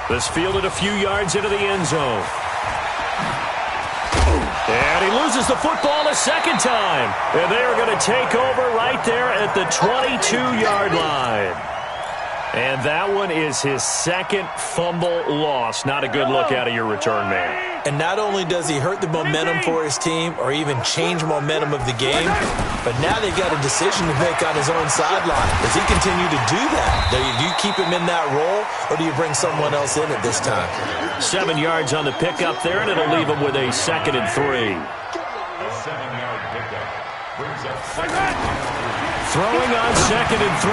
This fielded a few yards into the end zone. And he loses the football a second time. And they are going to take over right there at the 22-yard line. And that one is his second fumble loss. Not a good look out of your return man.
And not only does he hurt the momentum for his team or even change momentum of the game, but now they've got a decision to make on his own sideline. Does he continue to do that? Do you keep him in that role, or do you bring someone else in at this time?
7 yards on the pickup there, and it'll leave him with a 2nd and 3.
A 7-yard pickup brings up
Throwing on 2nd and 3.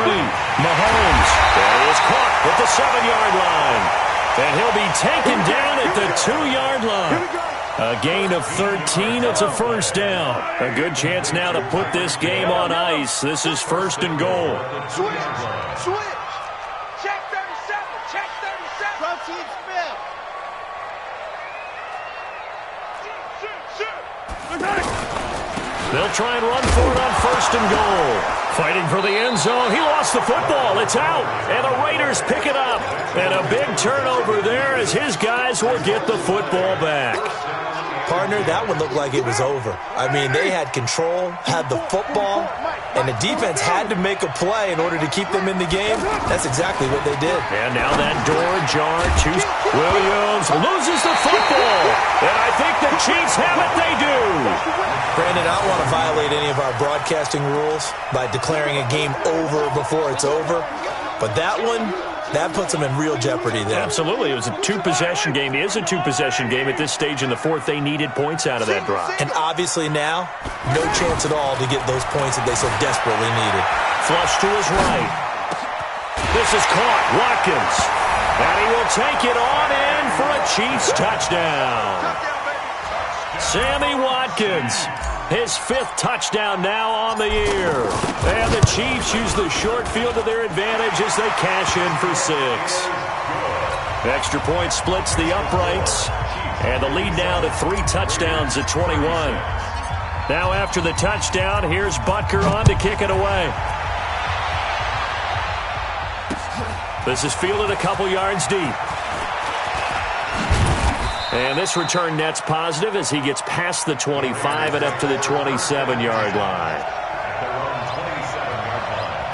Mahomes. There he is caught at the 7-yard line. And he'll be taken down at the 2-yard line. A gain of 13. It's a first down. A good chance now to put this game on ice. This is 1st and goal.
Switch. Check 37. Check 37. Proceed spell.
They'll try and run for it on 1st and goal. Fighting for the end zone. He lost the football. It's out. And the Raiders pick it up. And a big turnover there as his guys will get the football back.
Partner, that one looked like it was over. I mean, they had control, had the football, and the defense had to make a play in order to keep them in the game. That's exactly what they did.
And now that door ajar. Williams loses the football. And I think the Chiefs have it. They do.
Brandon, I don't want to violate any of our broadcasting rules by declaring a game over before it's over. But that one, that puts them in real jeopardy there.
Absolutely. It was a 2-possession game. It is a 2-possession game at this stage in the fourth. They needed points out of that drive.
And obviously now, no chance at all to get those points that they so desperately needed.
Flush to his right. This is caught. Watkins. And he will take it on in for a Chiefs touchdown. Sammy Watkins. His 5th touchdown now on the year. And the Chiefs use the short field to their advantage as they cash in for 6. Extra point splits the uprights. And the lead now to 3 touchdowns at 21. Now after the touchdown, here's Butker on to kick it away. This is fielded a couple yards deep. And this return net's positive as he gets past the 25 and up to the 27-yard line.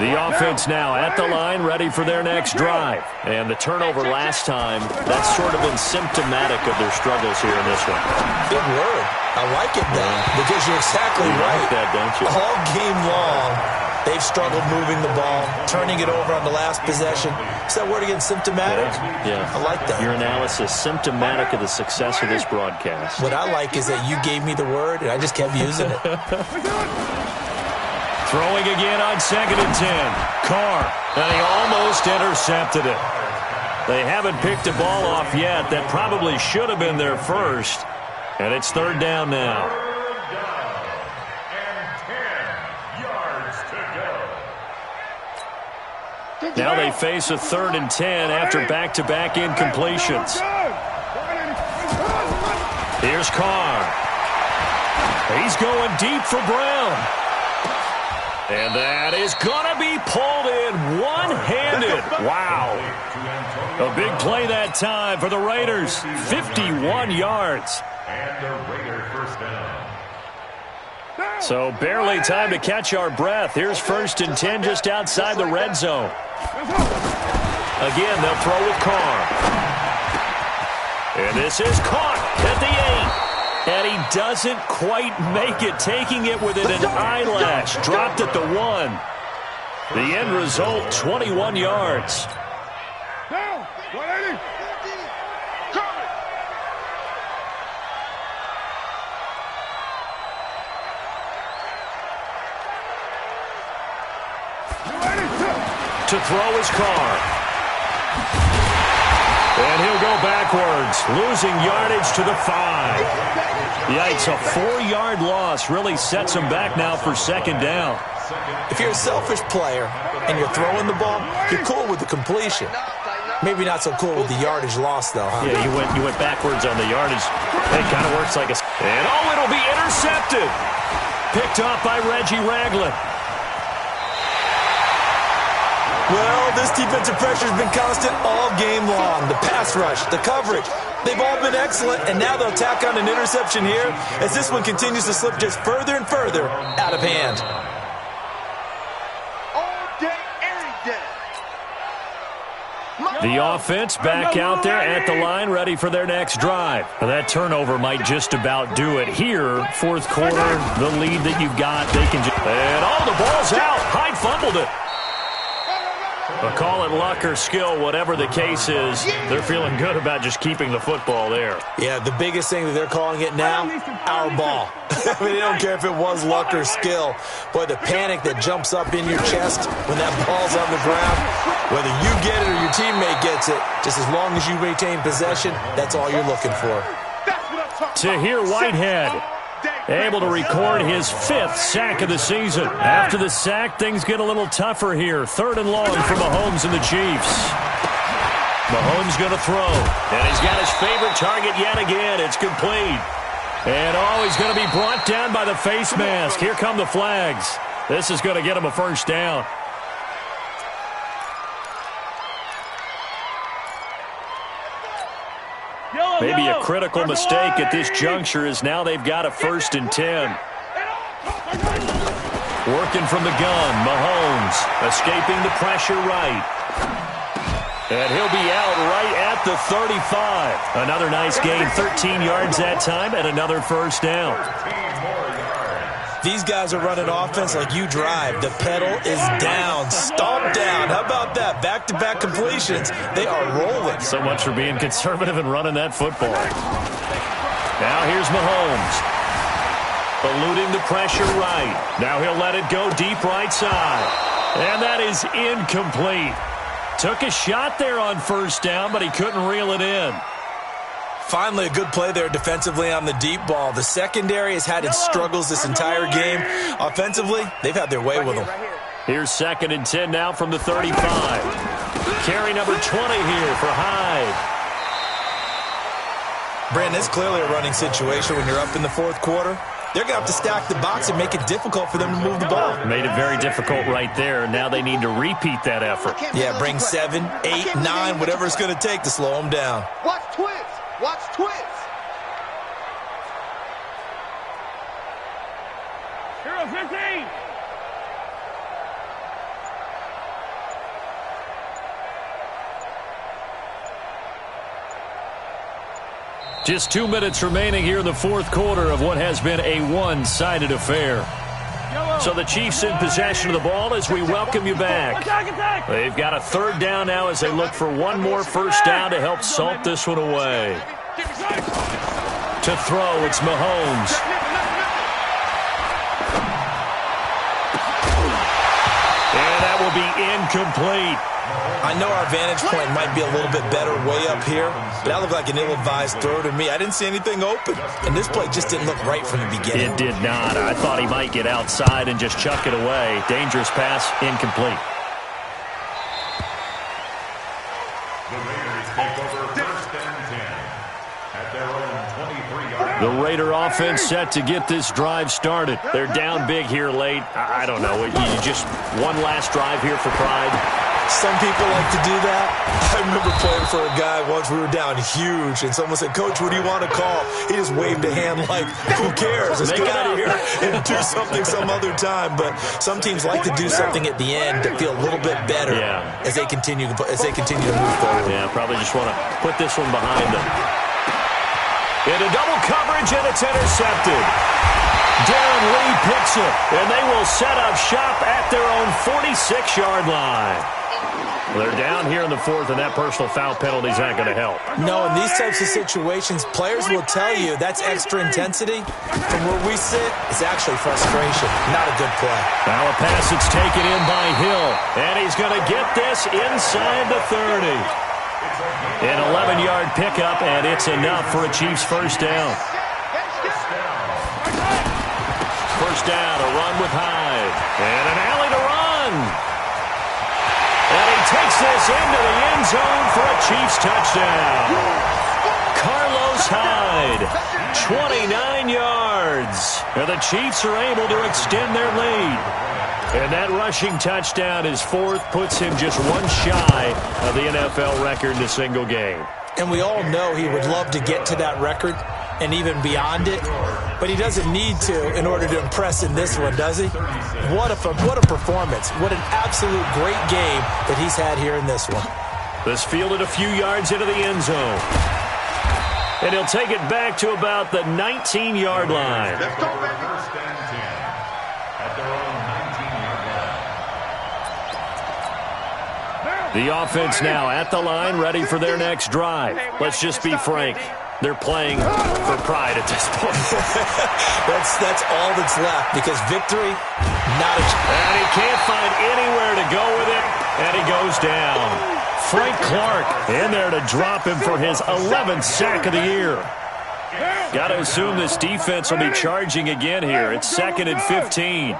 The offense now at the line, ready for their next drive. And the turnover last time, that's sort of been symptomatic of their struggles here in this one.
Good word. I like it, though, because you're exactly
you
right.
Like that, don't you?
All game long, they've struggled moving the ball, turning it over on the last possession. Is that word again, symptomatic?
Yeah.
I like that.
Your analysis, symptomatic of the success of this broadcast.
What I like is that you gave me the word, and I just kept using it.
Throwing again on 2nd and 10. Carr, and he almost intercepted it. They haven't picked a ball off yet. That probably should have been their first. And it's 3rd down now. Now they face a 3rd and 10 after back-to-back incompletions. Here's Carr. He's going deep for Brown. And that is going to be pulled in one-handed. Wow. A big play that time for the Raiders. 51 yards.
And the Raider first down.
So barely time to catch our breath. Here's 1st and 10 just outside the red zone. Again, they'll throw with Carr. And this is caught at the 8. And he doesn't quite make it, taking it within an eyelash. Dropped at the 1. The end result, 21 yards.
Down. 180. Coming.
To throw his Carr. And he'll go backwards, losing yardage to the 5. Yikes, a 4-yard loss really sets him back now for 2nd down.
If you're a selfish player and you're throwing the ball, you're cool with the completion. Maybe not so cool with the yardage loss, though, huh?
Yeah, you went backwards on the yardage. It kind of works like a... And, it'll be intercepted. Picked off by Reggie Ragland.
Well, this defensive pressure has been constant all game long. The pass rush, the coverage, they've all been excellent, and now they'll tack on an interception here as this one continues to slip just further and further out of hand.
All day, every day.
The offense back out there at the line, ready for their next drive. Well, that turnover might just about do it here. 4th quarter, the lead that you've got, they can just... And, the ball's out. Hyde fumbled it. But call it luck or skill, whatever the case is, they're feeling good about just keeping the football there.
Yeah, the biggest thing that they're calling it now, our ball. I mean, they don't care if it was luck or skill. Boy, the panic that jumps up in your chest when that ball's on the ground, whether you get it or your teammate gets it, just as long as you retain possession, that's all you're looking for.
Tahir Whitehead, able to record his 5th sack of the season. After the sack, things get a little tougher here. 3rd and long for Mahomes and the Chiefs. Mahomes going to throw. And he's got his favorite target yet again. It's complete. And, he's going to be brought down by the face mask. Here come the flags. This is going to get him a 1st down. Maybe a critical mistake at this juncture is now they've got a 1st and 10. Working from the gun, Mahomes escaping the pressure right. And he'll be out right at the 35. Another nice gain, 13 yards that time, and another 1st down.
These guys are running offense like you drive. The pedal is down, stomp down. How about that? Back-to-back completions. They are rolling.
So much for being conservative and running that football. Now here's Mahomes. Eluding the pressure right. Now he'll let it go deep right side. And that is incomplete. Took a shot there on 1st down, but he couldn't reel it in.
Finally, a good play there defensively on the deep ball. The secondary has had its struggles this entire game. Offensively, they've had their way with them.
Here's 2nd and 10 now from the 35. Carry number 20 here for Hyde.
Brandon, it's clearly a running situation when you're up in the 4th quarter. They're going to have to stack the box and make it difficult for them to move the ball.
Made it very difficult right there. Now they need to repeat that effort.
Yeah, bring 7, 8, 9, whatever it's going to take to slow them down.
Watch twins. Watch twins.
Hero 15.
Just 2 minutes remaining here in the 4th quarter of what has been a one-sided affair. So the Chiefs in possession of the ball as we welcome you back. They've got a 3rd down now as they look for one more 1st down to help salt this one away. To throw, it's Mahomes. And that will be incomplete.
I know our vantage point might be a little bit better way up here, but that looked like an ill-advised throw to me. I didn't see anything open, and this play just didn't look right from the beginning.
It did not. I thought he might get outside and just chuck it away. Dangerous pass, incomplete.
The Raiders take over 1st and 10 at their own 23-yard
The Raider offense set to get this drive started. They're down big here late. I don't know. You just one last drive here for pride.
Some people like to do that. I remember playing for a guy once. We were down huge, and someone said, "Coach, what do you want to call?" He just waved a hand like, "Who cares? Let's get out of here and do something some other time." But some teams like to do something at the end to feel a little bit better as they continue to move forward.
Yeah, probably just want to put this one behind them. Into double coverage, and it's intercepted. Darren Lee picks it, and they will set up shop at their own 46-yard line. They're down here in the fourth, and that personal foul penalty is not going to help.
No, in these types of situations, players will tell you that's extra intensity. From where we sit, it's actually frustration. Not a good play.
Now a pass that's taken in by Hill, and he's going to get this inside the 30. An 11-yard pickup, and it's enough for a Chiefs first down. First down, a run with Hyde, and an alley to run. And he takes this into the end zone for a Chiefs touchdown. Carlos Hyde, 29 yards. And the Chiefs are able to extend their lead. And that rushing touchdown is fourth, puts him just one shy of the NFL record in a single game.
And we all know he would love to get to that record and even beyond it, but he doesn't need to in order to impress in this one, does he? What a performance. What an absolute great game that he's had here in this one.
This fielded a few yards into the end zone. And he'll take it back to about the 19-yard line.
Let's go, baby. First and 10 at their own 19-yard line.
The offense now at the line, ready for their next drive. Let's just be frank. They're playing for pride at this point.
that's all that's left, because victory, not a chance.
And he can't find anywhere to go with it, and he goes down. Frank Clark in there to drop him for his 11th sack of the year. Got to assume this defense will be charging again here. It's 2nd and 15.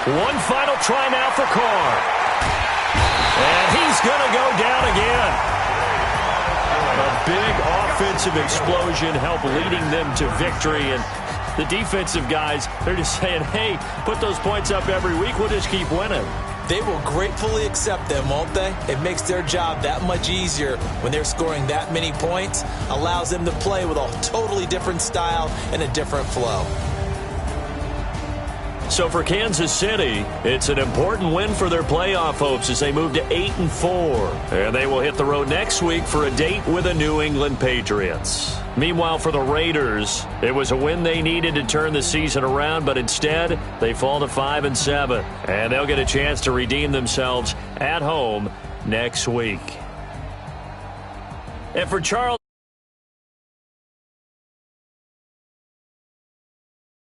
One final try now for Carr. And he's going to go down again. A big offensive explosion helped leading them to victory. And the defensive guys, they're just saying, hey, put those points up every week. We'll just keep winning.
They will gratefully accept them, won't they? It makes their job that much easier when they're scoring that many points. Allows them to play with a totally different style and a different flow.
So for Kansas City, it's an important win for their playoff hopes as they move to 8-4. And they will hit the road next week for a date with the New England Patriots. Meanwhile, for the Raiders, it was a win they needed to turn the season around, but instead, they fall to 5-7. And they'll get a chance to redeem themselves at home next week. And for Charles